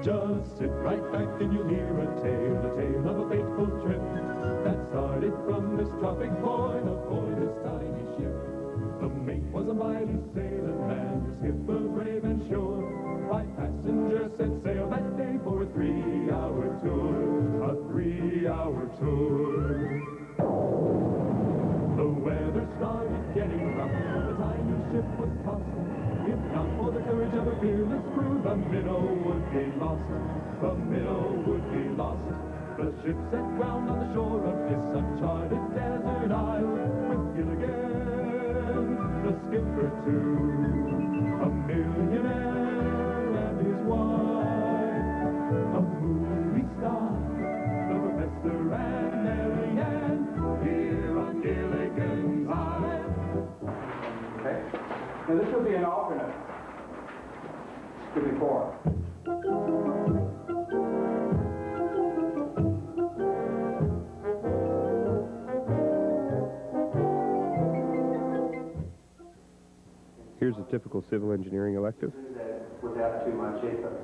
Just sit right back and you'll hear a tale of a fateful trip that started from this tropic point aboard this tiny ship. The mate was a mighty sailor man, the skipper brave and sure. 5 passengers set sail that day for a 3-hour tour, a 3-hour tour. The weather started getting rough, the tiny ship was tossed. If not for the courage of a fearless crew, the minnow would be lost. The minnow would be lost. The ship set ground on the shore of this uncharted desert isle, with Gilligan, the skipper too, a millionaire and his wife, a movie star, the professor and Mary Ann, here on Gilligan's Island. Okay. Now this will be an alternate to before. Here's a typical civil engineering elective. Do that without too much effort.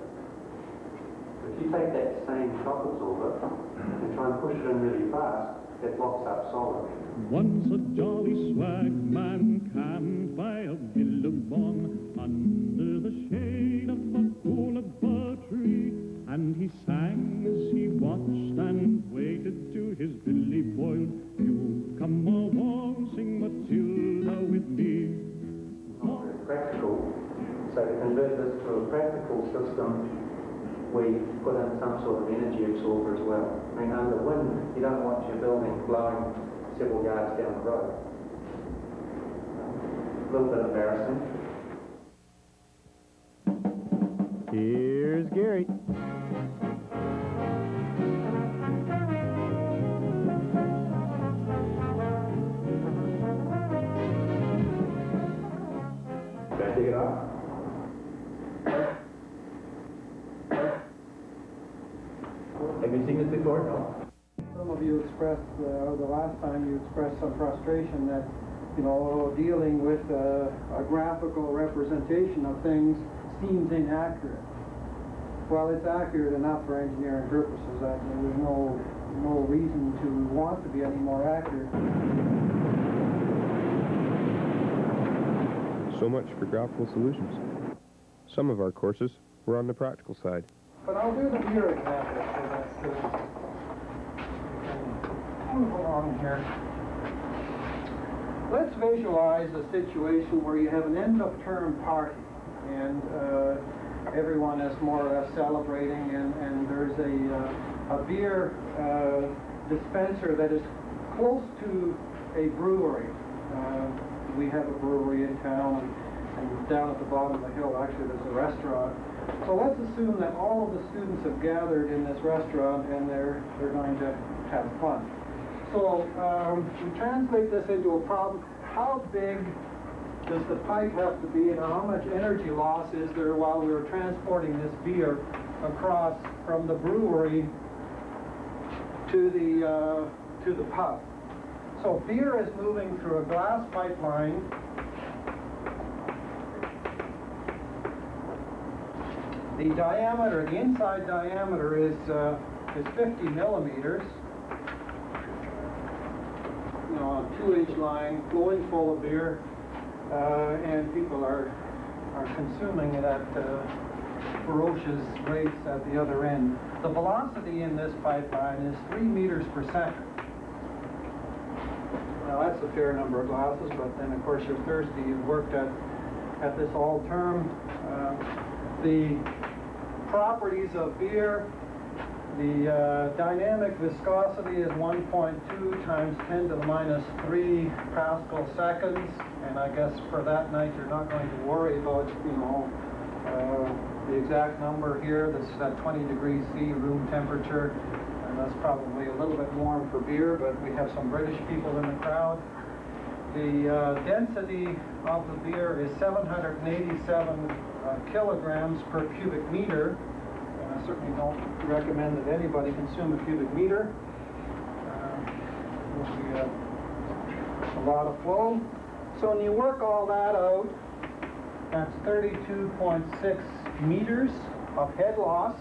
If you take that same shock absorber and try and push it in really fast, it locks up solidly. Once a jolly swag man camped by a billabong under the shade of a coolabah tree, and he sang as he watched and waited to his billy boiled. You come along, sing Matilda with me. Not very practical, so to convert this to a practical system, we put in some sort of energy absorber as well. I mean, under wind, you don't want your building blowing several yards down the road. A little bit embarrassing. Here's Gary. Can I take it off? Have you seen this before? No. Some of you expressed, the last time you expressed some frustration that, you know, dealing with a graphical representation of things seems inaccurate. Well, it's accurate enough for engineering purposes. That there's no reason to want to be any more accurate. So much for graphical solutions. Some of our courses were on the practical side. But I'll do the beer example so that move along here. Let's visualize a situation where you have an end-of-term party, and everyone is more or less celebrating, and there's a beer dispenser that is close to a brewery. We have a brewery in town, and down at the bottom of the hill, actually, there's a restaurant. So let's assume that all of the students have gathered in this restaurant, and they're going to have fun. So we translate this into a problem. How big does the pipe have to be, and how much energy loss is there while we were transporting this beer across from the brewery to the pub? So beer is moving through a glass pipeline. The diameter, the inside diameter is 50 millimeters. You know, on a 2-inch line, flowing full of beer, and people are consuming it at ferocious rates at the other end. The velocity in this pipeline is 3 meters per second. Now that's a fair number of glasses, but then of course you're thirsty. You've worked at this all term. The properties of beer, the dynamic viscosity is 1.2 times 10 to the minus 3 Pascal seconds, and I guess for that night you're not going to worry about, you know, the exact number here. This is at 20 degrees C, room temperature, and that's probably a little bit warm for beer, but we have some British people in the crowd. The density of the beer is 787 kilograms per cubic meter. And I certainly don't recommend that anybody consume a cubic meter. Will be a lot of flow. So when you work all that out, that's 32.6 meters of head loss.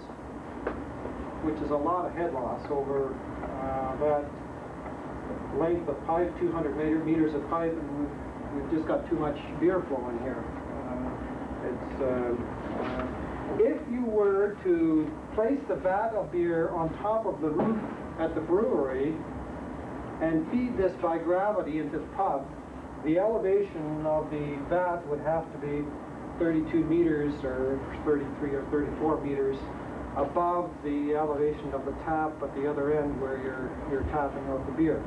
which is a lot of head loss over that length of pipe, 200 meters of pipe, and we've just got too much beer flowing here. If you were to place the vat of beer on top of the roof at the brewery and feed this by gravity into the pub, the elevation of the vat would have to be 32 meters or 33 or 34 meters above the elevation of the tap at the other end where you're tapping out the beer,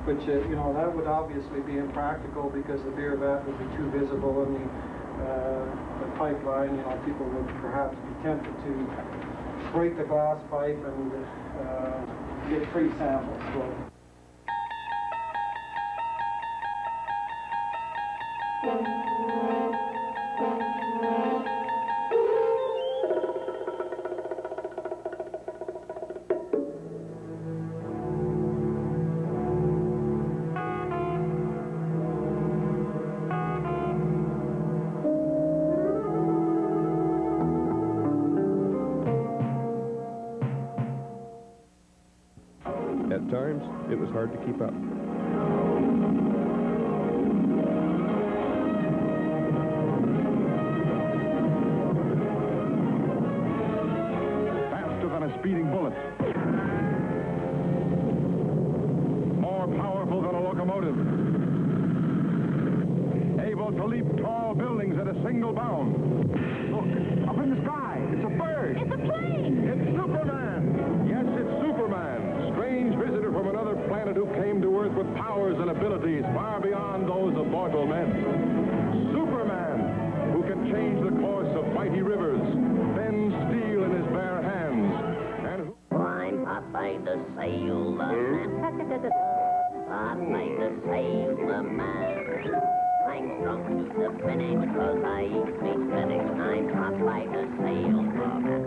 which you know, that would obviously be impractical because the beer vat would be too visible and the pipeline, you know, people would perhaps be tempted to break the glass pipe and get free samples. So. At times, it was hard to keep up. Faster than a speeding bullet. More powerful than a locomotive. Able to leap tall buildings at a single bound. Look, up in the sky, it's a bird. It's a plane. It's Superman. Yes, it's Superman. Strange visitor from another planet who came to Earth with powers and abilities far beyond those of mortal men. Superman, who can change the course of mighty rivers, bend steel in his bare hands, and who... I'm Popeye the Sailor Man. Popeye the Sailor Man. I'm strong to the finish because I eat me spinach. I'm Popeye the Sailor Man.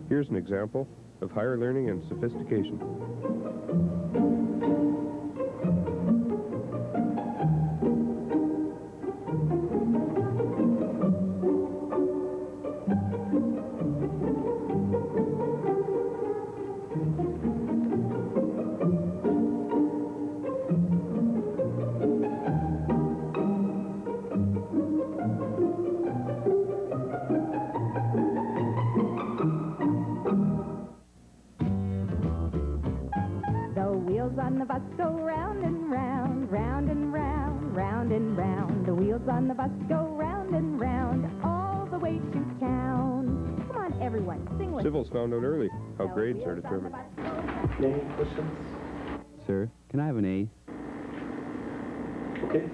Here's an example of higher learning and sophistication. On the bus go round and round, round and round, round and round. The wheels on the bus go round and round, all the way to town. Come on, everyone, sing with me. Civils found out early how grades are determined. Any questions? Sir, can I have an A? Okay.